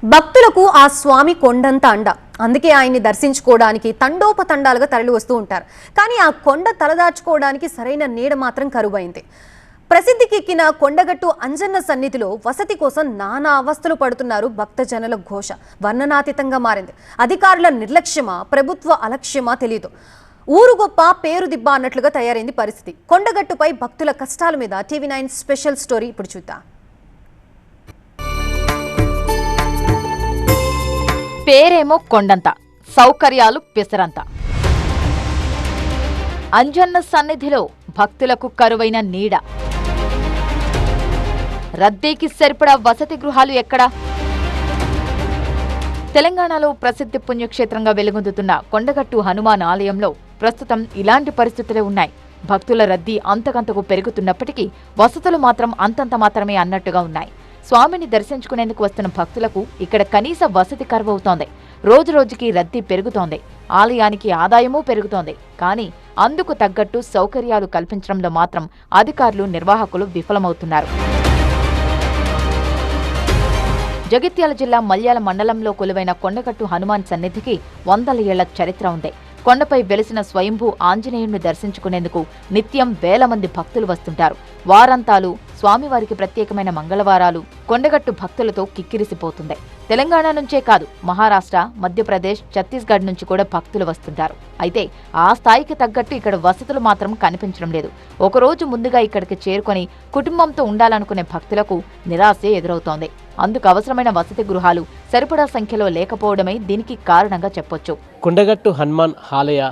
భక్తులకు ఆ స్వామి కొండంత అండ. అందుకే ఆయన్ని దర్శించుకోవడానికి తండోపతండాలుగా తరలి వస్తూ ఉంటారు. కానీ ఆ కొండ తలదాచుకోవడానికి సరైన నీడ మాత్రం కరువైంది. ప్రసిద్ధికెక్కిన కొండగట్టు అంజన్న సన్నిధిలో వసతి కోసం నానా అవస్థలు పడుతున్నారు భక్తజనుల ఘోష వర్ణనాతీతంగా మారింది. అధికారుల నిర్లక్ష్యమా, ప్రభుత్వ అలక్ష్యమా తెలియదు. ఊరు గొప్ప పేరు దిబ్బ అన్నట్లుగా తయారైంది పరిస్థితి. కొండగట్టుపై భక్తుల కష్టాల మీద టీవీ9 స్పెషల్ స్టోరీ ఇప్పుడు చూద్దాం. పేరేమో కొండంత, సౌకర్యాలు పిసరంత. అంజన్న సన్నిధిలో భక్తులకు కరువైన నీడ. రద్దీకి సరిపడా వసతి గృహాలు ఎక్కడా? తెలంగాణలో ప్రసిద్ధి పుణ్యక్షేత్రంగా వెలుగొందుతున్న కొండగట్టు హనుమాన్ ఆలయంలో ప్రస్తుతం ఇలాంటి పరిస్థితులే ఉన్నాయి. భక్తుల రద్దీ అంతకంతకు పెరుగుతున్నప్పటికీ వసతులు మాత్రం అంతంత మాత్రమే అన్నట్టుగా ఉన్నాయి. స్వామిని దర్శించుకునేందుకు వస్తున్న భక్తులకు ఇక్కడ కనీస వసతి కరువవుతోంది. రోజురోజుకి రద్దీ పెరుగుతోంది. ఆలయానికి ఆదాయమూ పెరుగుతోంది. కానీ అందుకు తగ్గట్టు సౌకర్యాలు కల్పించడంలో మాత్రం అధికారులు, నిర్వాహకులు విఫలమవుతున్నారు. జగిత్యాల జిల్లా మల్యాల మండలంలో కొలువైన కొండగట్టు హనుమాన్ సన్నిధికి 100 ఏళ్ల చరిత్ర ఉంది. కొండపై వెలిసిన స్వయంభూ ఆంజనేయుణ్ణి దర్శించుకునేందుకు నిత్యం వేల మంది భక్తులు వస్తుంటారు. వారాంతాలు, స్వామివారికి ప్రత్యేకమైన మంగళవారాలు కొండగట్టు భక్తులతో కిక్కిరిసిపోతుంది. తెలంగాణ నుంచే కాదు, మహారాష్ట్ర, మధ్యప్రదేశ్, ఛత్తీస్గఢ్ నుంచి కూడా భక్తులు వస్తుంటారు. అయితే ఆ స్థాయికి తగ్గట్టు ఇక్కడ వసతులు మాత్రం కనిపించడం లేదు. ఒకరోజు ముందుగా ఇక్కడికి చేరుకొని కుటుంబంతో ఉండాలనుకునే భక్తులకు నిరాశే ఎదురవుతోంది. అందుకు అవసరమైన వసతి గృహాలు సరిపడా సంఖ్యలో లేకపోవడమే దీనికి కారణంగా చెప్పొచ్చు. కొండగట్టు హనుమాన్ ఆలయ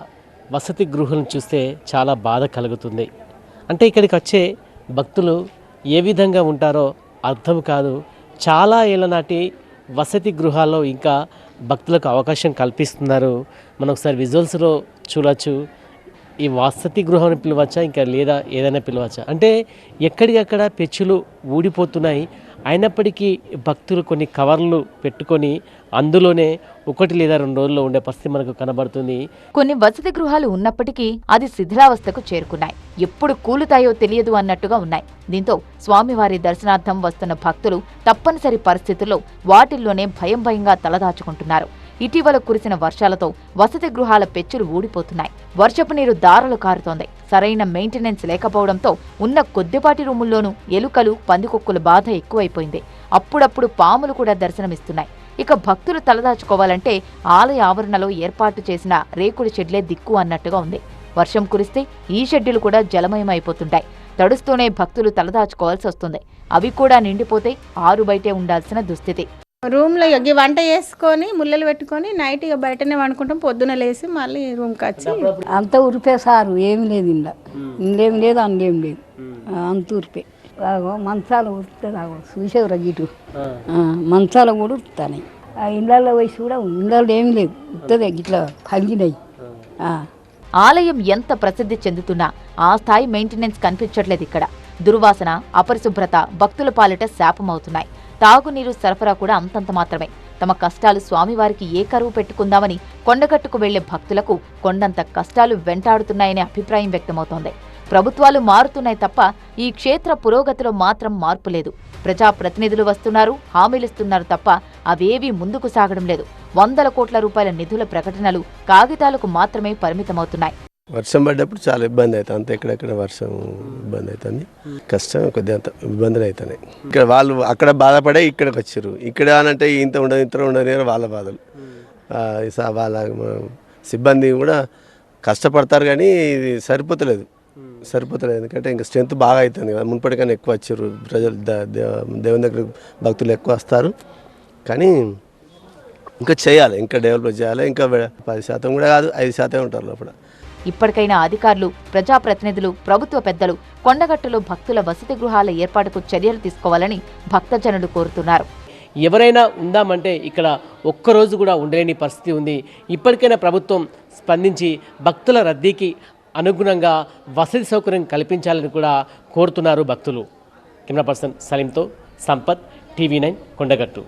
వసతి గృహం చూస్తే చాలా బాధ కలుగుతుంది. అంటే ఇక్కడికి వచ్చే భక్తులు ఏ విధంగా ఉంటారో అర్థం కాదు. చాలా ఏళ్ళ నాటి వసతి గృహాల్లో ఇంకా భక్తులకు అవకాశం కల్పిస్తున్నారు. మనం ఒకసారి విజువల్స్లో చూడవచ్చు. ఈ వసతి గృహాన్ని పిలవచ్చా, ఇంకా లేదా ఏదైనా పిలవచ్చా? అంటే ఎక్కడికక్కడ పెచ్చులు ఊడిపోతున్నాయి. అయినప్పటికీ భక్తులు కొన్ని కవర్లు పెట్టుకొని అందులోనే 1 లేదా 2 రోజుల్లో ఉండే పరిస్థితి మనకు కనబడుతుంది. కొన్ని వసతి గృహాలు ఉన్నప్పటికీ అది శిథిలావస్థకు చేరుకున్నాయి. ఎప్పుడు కూలుతాయో తెలియదు అన్నట్టుగా ఉన్నాయి. దీంతో స్వామివారి దర్శనార్థం వస్తున్న భక్తులు తప్పనిసరి పరిస్థితుల్లో వాటిల్లోనే భయంగా తలదాచుకుంటున్నారు. ఇటీవల కురిసిన వర్షాలతో వసతి గృహాల పెచ్చులు ఊడిపోతున్నాయి. వర్షపు నీరు దారలు కారుతోంది. సరైన మెయింటెనెన్స్ లేకపోవడంతో ఉన్న కొద్దిపాటి రూముల్లోనూ ఎలుకలు, పందికొక్కుల బాధ ఎక్కువైపోయింది. అప్పుడప్పుడు పాములు కూడా దర్శనమిస్తున్నాయి. ఇక భక్తులు తలదాచుకోవాలంటే ఆలయ ఆవరణలో ఏర్పాటు చేసిన రేకుడి షెడ్లే దిక్కు అన్నట్టుగా ఉంది. వర్షం కురిస్తే ఈ షెడ్డులు కూడా జలమయమైపోతుంటాయి. తడుస్తూనే భక్తులు తలదాచుకోవాల్సి వస్తుంది. అవి కూడా నిండిపోతే ఆరు బయటే ఉండాల్సిన దుస్థితి. రూమ్లో ఇక వంట చేసుకొని ముల్లలు పెట్టుకొని నైట్ ఇక బయటనే వండుకుంటాం. పొద్దున లేసి మళ్ళీ రూమ్కి వచ్చి అంత ఉరిపే సారు. ఏమి లేదు ఇండ్లేమి లేదు, అందులేం లేదు, అంత ఉరిపే. మంచాలు ఉరుకుతుంది, చూసేవరా గిటు మంచాలు కూడా ఉరుకుతాయి. ఆ ఇళ్ళల్లో వయసు కూడా ఇళ్ళల్లో ఏమి లేదు, ఉత్తదే గిట్లా కలిగినాయి. ఆలయం ఎంత ప్రసిద్ధి చెందుతున్నా ఆ స్థాయి మెయింటెనెన్స్ కనిపించట్లేదు. ఇక్కడ దుర్వాసన, అపరిశుభ్రత భక్తుల పాలిట శాపమవుతున్నాయి. తాగునీరు సరఫరా కూడా అంతంత మాత్రమే. తమ కష్టాలు స్వామివారికి ఏ కరువు పెట్టుకుందామని కొండగట్టుకు వెళ్లే భక్తులకు కొండంత కష్టాలు వెంటాడుతున్నాయనే అభిప్రాయం వ్యక్తమవుతోంది. ప్రభుత్వాలు మారుతున్నాయి తప్ప ఈ క్షేత్ర పురోగతిలో మాత్రం మార్పు లేదు. ప్రజాప్రతినిధులు వస్తున్నారు, హామీలిస్తున్నారు తప్ప అవేవీ ముందుకు సాగడం లేదు. 100 కోట్ల రూపాయల నిధుల ప్రకటనలు కాగితాలకు మాత్రమే పరిమితమవుతున్నాయి. వర్షం పడ్డప్పుడు చాలా ఇబ్బంది అవుతుంది. అంత ఎక్కడెక్కడ వర్షం ఇబ్బంది అవుతుంది, కష్టం, కొద్దిగా అంత ఇబ్బందులు అవుతున్నాయి. ఇక్కడ వాళ్ళు అక్కడ బాధపడే ఇక్కడికి వచ్చారు. ఇక్కడ అనంటే ఇంత ఉండదు, ఇంత ఉండదు, వాళ్ళ బాధలు. వాళ్ళ సిబ్బంది కూడా కష్టపడతారు కానీ ఇది సరిపోతలేదు. ఎందుకంటే ఇంకా స్ట్రెంత్ బాగా అవుతుంది కదా. మున్పటికన్నా ఎక్కువ వచ్చారు ప్రజలు, దేవుని దగ్గర భక్తులు ఎక్కువ వస్తారు. కానీ ఇంకా చేయాలి, ఇంకా డెవలప్ చేయాలి. ఇంకా 10% కూడా కాదు, 5% ఉంటారు లోపల. ఇప్పటికైనా అధికారులు, ప్రజాప్రతినిధులు, ప్రభుత్వ పెద్దలు కొండగట్టులో భక్తుల వసతి గృహాల ఏర్పాటుకు చర్యలు తీసుకోవాలని భక్తజనులు కోరుతున్నారు. ఎవరైనా ఉందామంటే ఇక్కడ ఒక్కరోజు కూడా ఉండలేని పరిస్థితి ఉంది. ఇప్పటికైనా ప్రభుత్వం స్పందించి భక్తుల రద్దీకి అనుగుణంగా వసతి సౌకర్యం కల్పించాలని కూడా కోరుతున్నారు భక్తులు. కెమెరా పర్సన్ సలీంతో సంపత్, టీవీ9 కొండగట్టు.